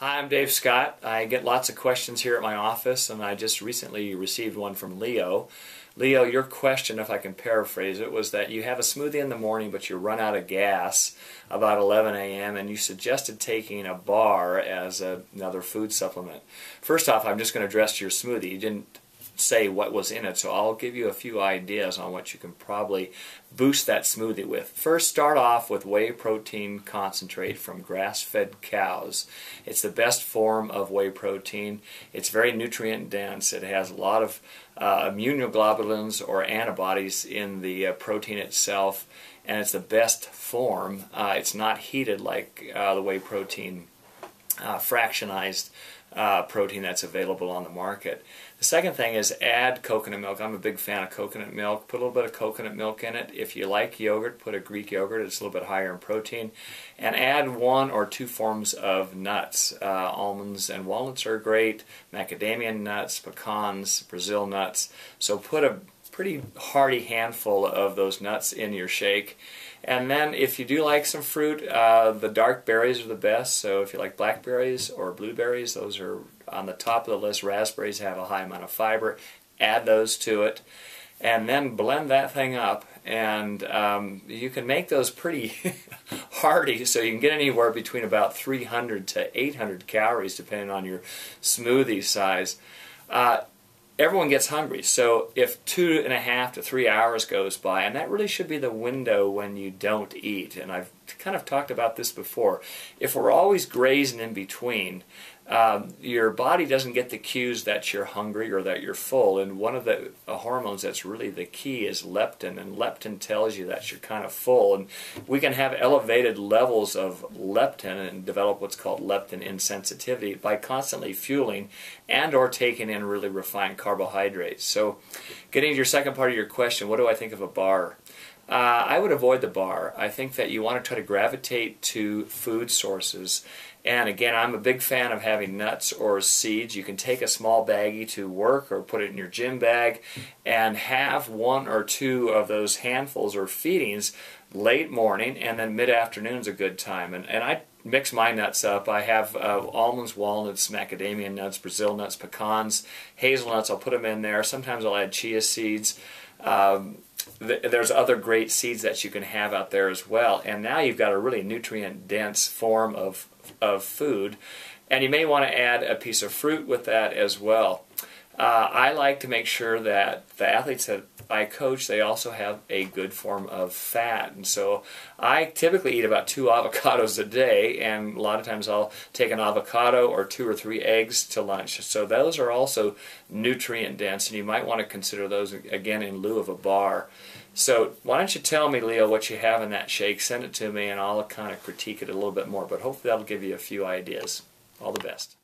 Hi, I'm Dave Scott. I get lots of questions here at my office, and I just recently received one from Leo. Leo, your question, if I can paraphrase it, was that you have a smoothie in the morning, but you run out of gas about 11 a.m., and you suggested taking a bar as another food supplement. First off, I'm just going to address your smoothie. You didn't say what was in it, so I'll give you a few ideas on what you can probably boost that smoothie with. First, start off with whey protein concentrate from grass-fed cows. It's the best form of whey protein. It's very nutrient dense. It has a lot of immunoglobulins or antibodies in the protein itself, and it's the best form. It's not heated like the whey protein fractionized protein that's available on the market. The second thing is add coconut milk. I'm a big fan of coconut milk. Put a little bit of coconut milk in it. If you like yogurt, put a Greek yogurt. It's a little bit higher in protein. And add 1 or 2 forms of nuts. Almonds and walnuts are great. Macadamia nuts, pecans, Brazil nuts. So put a pretty hearty handful of those nuts in your shake. And then if you do like some fruit, the dark berries are the best. So if you like blackberries or blueberries, those are on the top of the list. Raspberries have a high amount of fiber. Add those to it. And then blend that thing up. And you can make those pretty hearty, so you can get anywhere between about 300 to 800 calories depending on your smoothie size. Everyone gets hungry, so if 2.5 to 3 hours goes by, and that really should be the window when you don't eat, and I've kind of talked about this before, if we're always grazing in between, your body doesn't get the cues that you're hungry or that you're full, and one of the hormones that's really the key is leptin, and leptin tells you that you're kind of full, and we can have elevated levels of leptin and develop what's called leptin insensitivity by constantly fueling and or taking in really refined carbohydrates. So getting to your second part of your question, what do I think of a bar? I would avoid the bar. I think that you want to try to gravitate to food sources. And again, I'm a big fan of having nuts or seeds. You can take a small baggie to work or put it in your gym bag and have 1 or 2 of those handfuls or feedings late morning, and then mid-afternoon is a good time. And I mix my nuts up. I have almonds, walnuts, macadamia nuts, Brazil nuts, pecans, hazelnuts. I'll put them in there. Sometimes I'll add chia seeds. There's other great seeds that you can have out there as well, and now you've got a really nutrient-dense form of food, and you may want to add a piece of fruit with that as well. I like to make sure that the athletes that I coach, they also have a good form of fat, and so I typically eat about 2 avocados a day, and a lot of times I'll take an avocado or 2 or 3 eggs to lunch. So those are also nutrient dense, and you might want to consider those again in lieu of a bar. So why don't you tell me, Leo, what you have in that shake? Send it to me, and I'll kind of critique it a little bit more, but hopefully that'll give you a few ideas. All the best.